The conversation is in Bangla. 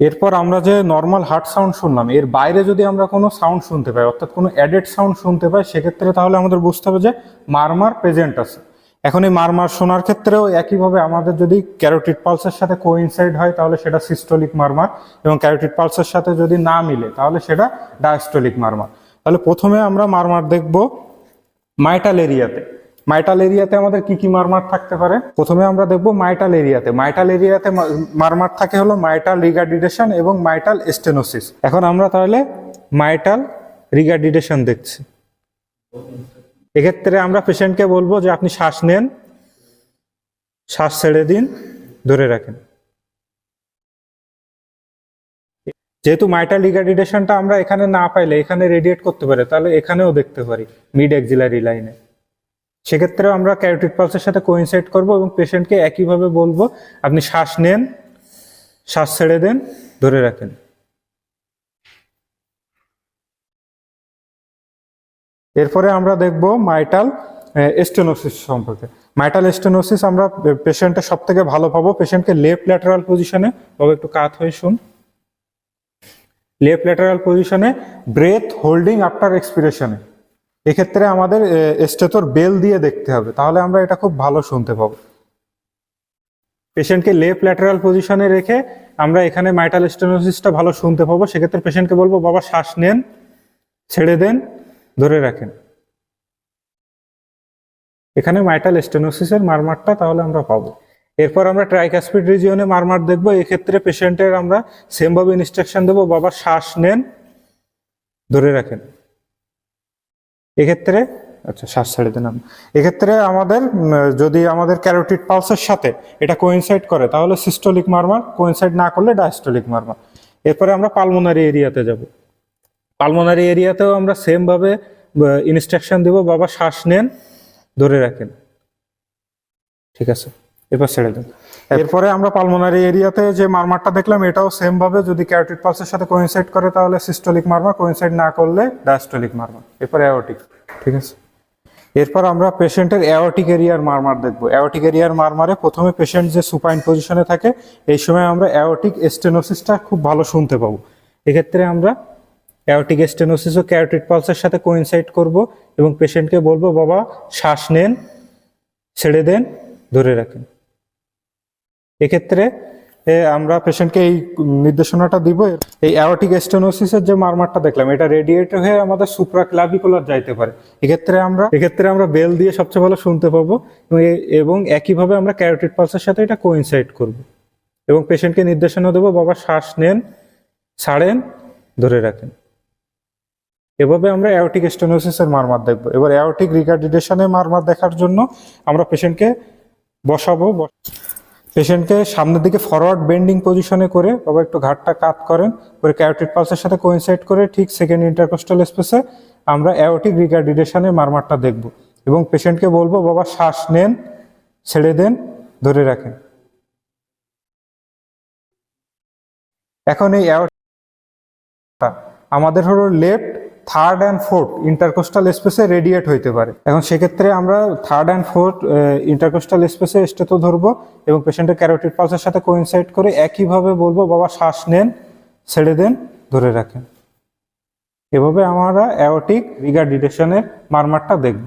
এরপর আমরা যে নর্মাল হার্ট সাউন্ড শুনলাম, এর বাইরে যদি আমরা কোনো সাউন্ড শুনতে পাই, অর্থাৎ কোনো অ্যাডেড সাউন্ড শুনতে পাই, সেক্ষেত্রে তাহলে আমাদের বুঝতে হবে যে মারমার প্রেজেন্ট আছে। এখন এই মারমার শোনার ক্ষেত্রেও একইভাবে আমাদের যদি ক্যারোটিড পালসের সাথে কোইনসাইড হয় তাহলে সেটা সিস্টোলিক মারমার, এবং ক্যারোটিড পালসের সাথে যদি না মিলে তাহলে সেটা ডায়াস্টোলিক মারমার। তাহলে প্রথমে আমরা মারমার দেখব মাইটাল এরিয়াতে। মাইটাল এরিয়াতে আমাদের কি কি মারমার থাকতে পারে? প্রথমে আমরা দেখবো মাইটাল এরিয়াতে। মাইটাল এরিয়াতে মারমার থাকে হলো মাইটাল রিগার্ডিডেশন এবং মাইটাল স্টেনোসিস। এখন আমরা তাহলে মাইটাল রিগার্ডিডেশন দেখছি। এক্ষেত্রে আমরা পেশেন্টকে বলবো যে আপনি শ্বাস নেন, শ্বাস ছেড়ে দিন, ধরে রাখেন। যেহেতু মাইটাল রিগার্ডিডেশনটা আমরা এখানে না পাইলে এখানে রেডিয়েট করতে পারে, তাহলে এখানেও দেখতে পারি মিড এক্সিলারি লাইনে। সেক্ষেত্রেও আমরা ক্যারোটিড পালসের সাথে কোইনসাইড করব এবং পেশেন্টকে একইভাবে বলবো আপনি শ্বাস নেন, শ্বাস ছেড়ে দেন, ধরে রাখেন। এরপরে আমরা দেখব মাইটাল স্টেনোসিস সম্পর্কে। মাইটাল স্টেনোসিস আমরা পেশেন্টের সব থেকে ভালো পাবো পেশেন্টকে লেফট ল্যাটারাল পজিশনে, তবে একটু কাত হয়ে শুন, লেফট ল্যাটারাল পজিশনে ব্রেথ হোল্ডিং আফটার এক্সপিরেশনে। এক্ষেত্রে আমাদের স্টেথোর বেল দিয়ে দেখতে হবে, তাহলে আমরা এটা খুব ভালো শুনতে পাবো। পেশেন্টকে লেফট ল্যাটারাল পজিশনে রেখে আমরা এখানে মাইটাল স্টেনোসিসটা ভালো শুনতে পাবো। সেক্ষেত্রে পেশেন্টকে বলবো বাবা শ্বাস নেন, ছেড়ে দেন, ধরে রাখেন। এখানে মাইটাল স্টেনোসিসের মারমারটা তাহলে আমরা পাবো। এরপর আমরা ট্রাইকাসপিড রিজিয়নে মারমার দেখবো। এক্ষেত্রে পেশেন্টের আমরা সেমভাবে ইনস্ট্রাকশন দেবো, বাবা শ্বাস নেন, ধরে রাখেন। এক্ষেত্রে আচ্ছা শ্বাস ছেড়ে দেন। এক্ষেত্রে আমাদের যদি আমাদের ক্যারোটিড পালসের সাথে এটা কোইনসাইড করে তাহলে সিস্টোলিক মারমার, কোইনসাইড না করলে ডায়াস্টোলিক মারমার। এরপরে আমরা পালমোনারি এরিয়াতে যাব। পালমোনারি এরিয়াতেও আমরা সেম ভাবে ইনস্ট্রাকশন দেব, বাবা শ্বাস নেন, ধরে রাখেন। ঠিক আছে, এবার ছেড়ে দেন। এরপরে আমরা পালমোনারি এরিয়াতে যে মারমারটা দেখলাম এটাও সেম ভাবে যদি ক্যারোটিড পালসের সাথে কোইনসাইড করে তাহলে সিস্টোলিক মারমার, কোইনসাইড না করলে ডায়াস্টোলিক মারমার। এরপর অ্যাওর্টিক। ঠিক আছে, এরপর আমরা পেশেন্টের অ্যাওর্টিক এরিয়ার মারমার দেখবো। অ্যাওর্টিক এরিয়ার মারমারে প্রথমে পেশেন্ট যে সুপাইন পজিশনে থাকে এই সময় আমরা অ্যাওর্টিক স্টেনোসিসটা খুব ভালো শুনতে পাবো। এক্ষেত্রে আমরা অ্যাওর্টিক স্টেনোসিস ও ক্যারোটিড পালসের সাথে কোইনসাইড করব এবং পেশেন্টকে বলবো বাবা শ্বাস নেন, ছেড়ে দেন, ধরে রাখেন। এক্ষেত্রে আমরা পেশেন্টকে এই নির্দেশনাটা দিব। এই অ্যাওর্টিক স্টেনোসিসের যে মারমারটা দেখলাম এটা রেডিয়েট হয়ে আমাদের সুপ্রাক্লাভিকুলার যাইতে পারে। এক্ষেত্রে আমরা বেল দিয়ে সবচেয়ে ভালো শুনতে পাবো এবং একইভাবে আমরা ক্যারোটিড পালসের সাথে এটা কোইনসাইড করব এবং পেশেন্টকে নির্দেশনা দেবো বাবা শ্বাস নেন, ছাড়েন, ধরে রাখেন। এভাবে আমরা অ্যাওর্টিক স্টেনোসিসের মারমার দেখবো। এবার অ্যাওর্টিক রিগার্ডিডেশনের মারমার দেখার জন্য আমরা পেশেন্টকে বসাবো। পেশেন্টকে সামনের দিকে ফরওয়ার্ড বেন্ডিং পজিশনে করে বাবা একটু ঘাটটা কাত করেন, করে ক্যারোটিড পালসের সাথে কোইনসাইড করে ঠিক সেকেন্ড ইন্টারকোস্টাল স্পেসে আমরা অ্যাওর্টিক রিগার্ডিডেশনের মারমারটা দেখব এবং পেশেন্টকে বলবো বাবা শ্বাস নেন, ছেড়ে দেন, ধরে রাখেন। এখন এই অ্যাওর্টিকটা আমাদের হলো left, third and fourth intercostal স্পেসে রেডিয়েট হইতে পারে। এখন সেক্ষেত্রে আমরা থার্ড অ্যান্ড ফোর্থ ইন্টারকোস্টাল স্পেসে স্টেথো ধরবো এবং পেশেন্টের ক্যারোটিড পালসের সাথে কোইনসাইড করে একইভাবে বলবো বাবা শ্বাস নেন, ছেড়ে দেন, ধরে রাখেন। এভাবে আমরা অ্যাওর্টিক রিগার্ডিডেশনের মারমারটা দেখব।